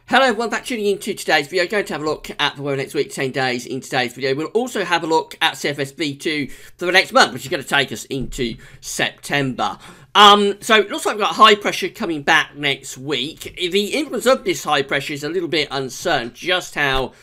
Hello everyone, back tuning into today's video. Going to have a look at the weather next week, 10 days in today's video. We'll also have a look at CFSV2 for the next month, which is going to take us into September. So it looks like we've got high pressure coming back next week. The influence of this high pressure is a little bit uncertain, just how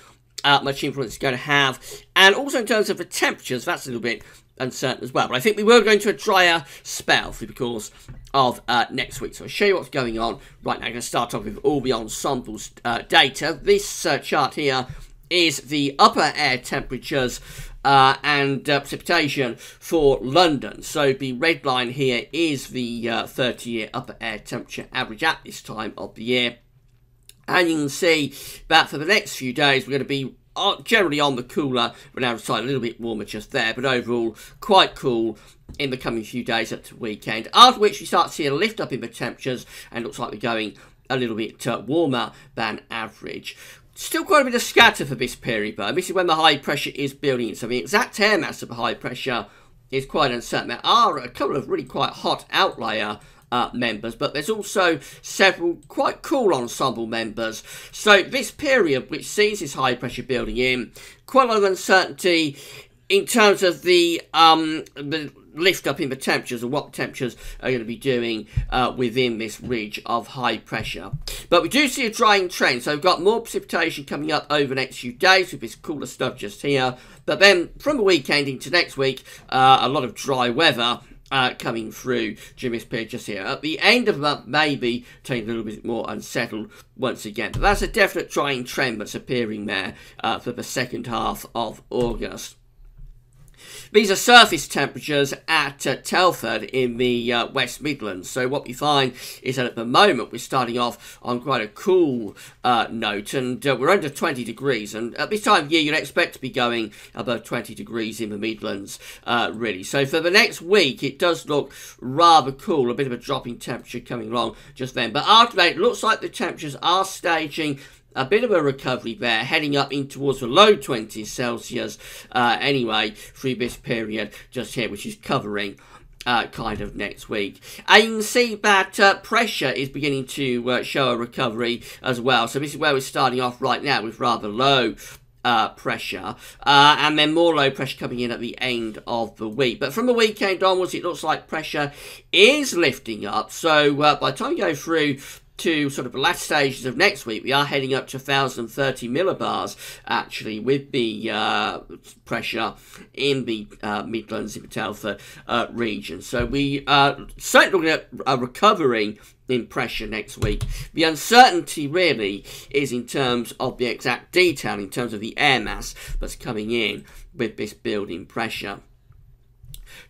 much influence it's going to have. And also in terms of the temperatures, that's a little bit uncertain as well. But I think we will go into a drier spell through the course of next week. So I'll show you what's going on right now. I'm going to start off with all the ensembles data. This chart here is the upper air temperatures and precipitation for London. So the red line here is the 30-year upper air temperature average at this time of the year. And you can see that for the next few days we're going to be generally on the cooler but outside, a little bit warmer just there, but overall quite cool in the coming few days up to the weekend, after which we start to see a lift up in the temperatures and looks like we're going a little bit warmer than average. Still quite a bit of scatter for this period, but this is when the high pressure is building in, so the exact air mass of the high pressure is quite uncertain. There are a couple of really quite hot outlier members, but there's also several quite cool ensemble members. So this period, which sees this high pressure building in, quite a lot of uncertainty in terms of the lift up in the temperatures and what the temperatures are going to be doing within this ridge of high pressure. But we do see a drying trend, so we've got more precipitation coming up over the next few days with this cooler stuff just here. But then from the weekend into next week, a lot of dry weather coming through during this period just here. At the end of the month, maybe turning a little bit more unsettled once again. But that's a definite drying trend that's appearing there for the second half of August. These are surface temperatures at Telford in the West Midlands. So what we find is that at the moment we're starting off on quite a cool note, and we're under 20 degrees. And at this time of year, you'd expect to be going above 20 degrees in the Midlands, really. So for the next week, it does look rather cool. A bit of a drop in temperature coming along just then. But after that, it looks like the temperatures are staging a bit of a recovery there, heading up in towards the low 20s Celsius anyway through this period just here, which is covering kind of next week. And you can see that pressure is beginning to show a recovery as well. So this is where we're starting off right now with rather low pressure, and then more low pressure coming in at the end of the week. But from the weekend onwards, it looks like pressure is lifting up. So by the time you go through to sort of the last stages of next week, we are heading up to 1,030 millibars actually with the pressure in the Midlands, in the Telford region. So we are certainly looking at a recovering in pressure next week. The uncertainty really is in terms of the exact detail, in terms of the air mass that's coming in with this building pressure.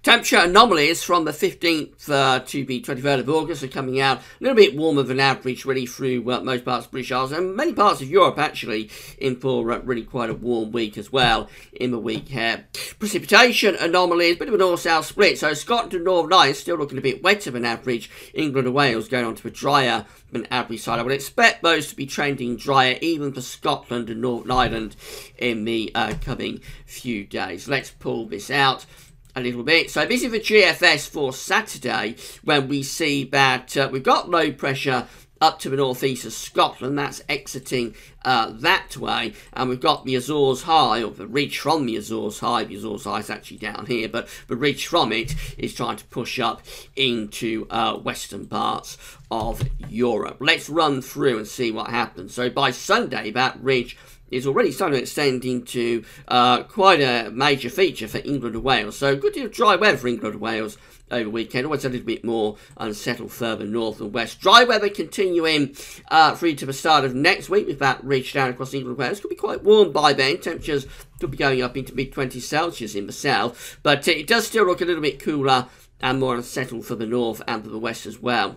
Temperature anomalies from the 15th to the 23rd of August are coming out a little bit warmer than average really through most parts of British Isles and many parts of Europe actually in for really quite a warm week as well in the week here. Precipitation anomalies, a bit of a north-south split, so Scotland and Northern Ireland still looking a bit wetter than average. England and Wales going on to a drier than average side. I would expect those to be trending drier even for Scotland and Northern Ireland in the coming few days. Let's pull this out a little bit. So this is the GFS for Saturday, when we see that we've got low pressure up to the northeast of Scotland. That's exiting that way, and we've got the Azores High, or the ridge from the Azores High. The Azores High is actually down here, but the ridge from it is trying to push up into western parts of Europe. Let's run through and see what happens. So by Sunday, that ridge is already starting to extend into quite a major feature for England and Wales. So a good deal of dry weather for England and Wales over the weekend. Always a little bit more unsettled further north and west. Dry weather continuing through to the start of next week with that ridge down across England and Wales. Could be quite warm by then. Temperatures could be going up into mid-20s Celsius in the south. But it does still look a little bit cooler and more unsettled for the north and for the west as well.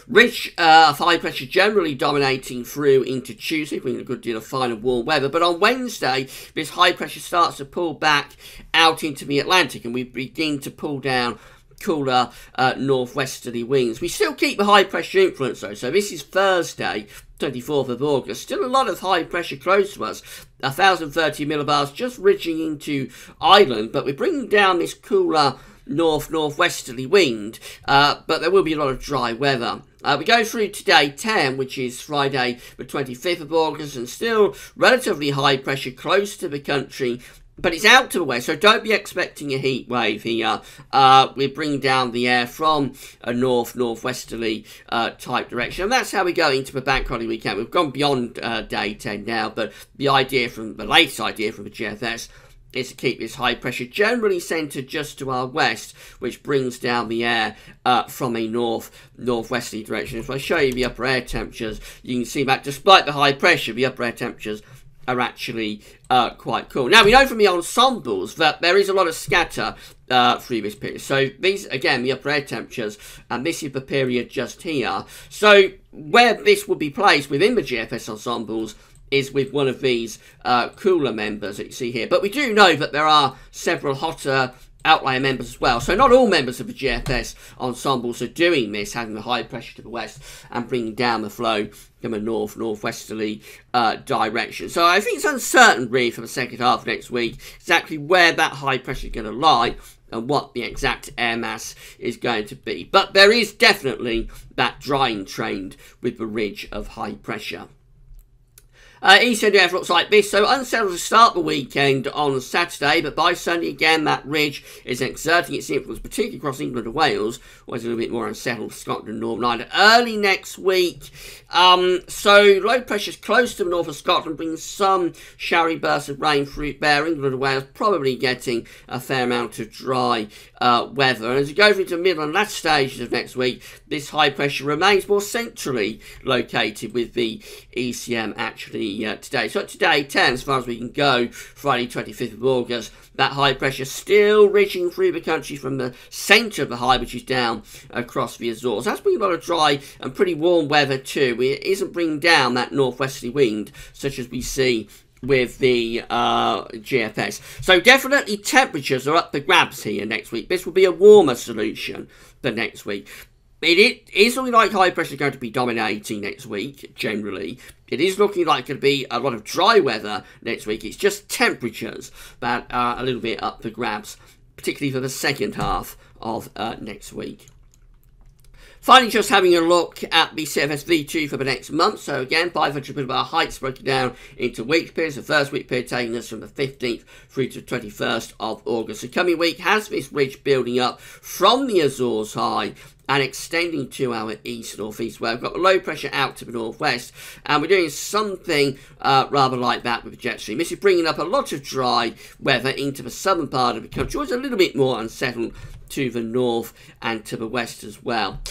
Ridge of high pressure generally dominating through into Tuesday, bringing a good deal of fine and warm weather. But on Wednesday, this high pressure starts to pull back out into the Atlantic, and we begin to pull down cooler northwesterly winds. We still keep the high pressure influence though. So this is Thursday, 24th of August. Still a lot of high pressure close to us. 1,030 millibars just ridging into Ireland, but we're bringing down this cooler northwesterly wind, but there will be a lot of dry weather. We go through today 10, which is Friday the 25th of August, and still relatively high pressure close to the country, but it's out to the west, so don't be expecting a heat wave here. We're bringing down the air from a northwesterly type direction, and that's how we go into the bank holiday weekend. We've gone beyond day 10 now, but the latest idea from the GFS is to keep this high pressure generally centred just to our west, which brings down the air from a northwesterly direction. If I show you the upper air temperatures, you can see that despite the high pressure, the upper air temperatures are actually quite cool. Now, we know from the ensembles that there is a lot of scatter through this period. So these, again, the upper air temperatures, and this is the period just here. So where this would be placed within the GFS ensembles is with one of these cooler members that you see here. But we do know that there are several hotter outlier members as well. So not all members of the GFS ensembles are doing this, having the high pressure to the west and bringing down the flow from a northwesterly direction. So I think it's uncertain really for the second half of next week exactly where that high pressure is going to lie and what the exact air mass is going to be. But there is definitely that drying trend with the ridge of high pressure. Eastern UF looks like this, so unsettled to start the weekend on Saturday, but by Sunday again that ridge is exerting its influence, particularly across England and Wales, whereas a little bit more unsettled Scotland and Northern Ireland. Early next week, so low pressure is close to the north of Scotland, brings some showery bursts of rain through there. England and Wales probably getting a fair amount of dry weather. And as we go through to the middle and last stages of next week, this high pressure remains more centrally located, with the ECM actually today. So today 10, as far as we can go, Friday 25th of August, that high pressure still reaching through the country from the centre of the high, which is down across the Azores. That's bringing a lot of dry and pretty warm weather too. It isn't bringing down that northwesterly wind such as we see with the GFS. So definitely temperatures are up for grabs here next week. This will be a warmer solution for next week. It is looking like high pressure is going to be dominating next week, generally. It is looking like going to be a lot of dry weather next week. It's just temperatures that are a little bit up for grabs, particularly for the second half of next week. Finally, just having a look at the CFS V2 for the next month. So again, 500 millibar heights broken down into week periods. The first week period taking us from the 15th through to the 21st of August. The coming week has this ridge building up from the Azores high and extending to our east-northeast, where we've got the low pressure out to the northwest, and we're doing something rather like that with the jet stream. This is bringing up a lot of dry weather into the southern part of the country, which is a little bit more unsettled to the north and to the west as well.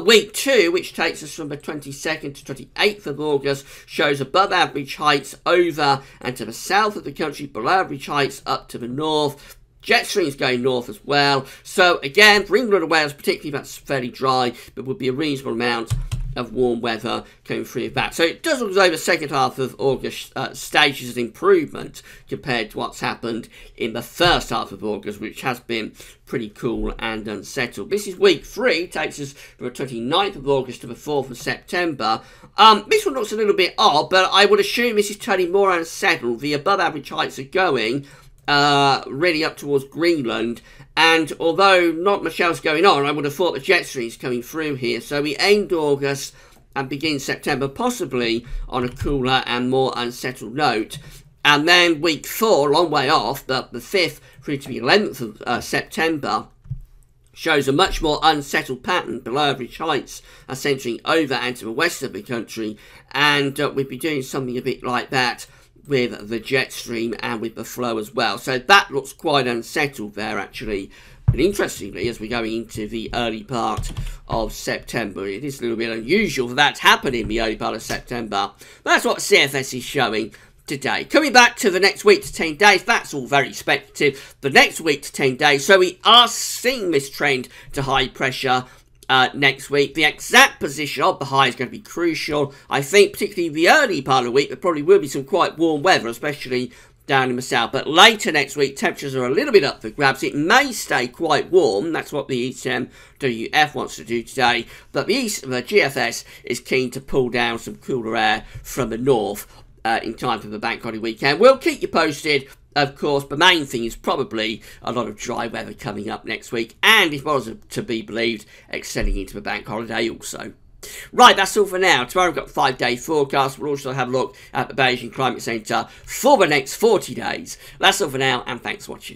Week 2, which takes us from the 22nd to 28th of August, shows above average heights over and to the south of the country, below average heights up to the north. Jet streams going north as well. So again, for England and Wales particularly, that's fairly dry, but would be a reasonable amount of warm weather coming through that. So it does look as though the second half of August stages an improvement compared to what's happened in the first half of August, which has been pretty cool and unsettled. This is week 3, takes us from the 29th of August to the 4th of September. This one looks a little bit odd, but I would assume this is turning more unsettled. The above average heights are going really up towards Greenland, and although not much else going on, I would have thought the jet stream is coming through here. So we end August and begin September possibly on a cooler and more unsettled note. And then week 4, long way off, but the 5th through to the 11th of September, shows a much more unsettled pattern. Below average heights are centering over and to the west of the country, and we'd be doing something a bit like that with the jet stream and with the flow as well. So that looks quite unsettled there actually. But interestingly, as we're going into the early part of September, it is a little bit unusual for that to happen in the early part of September. But that's what CFS is showing today. Coming back to the next week to 10 days, that's all very speculative. The next week to 10 days, so we are seeing this trend to high pressure next week. The exact position of the high is going to be crucial. I think particularly the early part of the week there probably will be some quite warm weather, especially down in the south. But later next week temperatures are a little bit up for grabs. It may stay quite warm. That's what the ECMWF wants to do today. But the GFS is keen to pull down some cooler air from the north in time for the bank holiday weekend. We'll keep you posted of course, the main thing is probably a lot of dry weather coming up next week, and if was to be believed, extending into the bank holiday also. Right, that's all for now. Tomorrow we've got 5-day forecast. We'll also have a look at the Beijing Climate Centre for the next 40 days. That's all for now, and thanks for watching.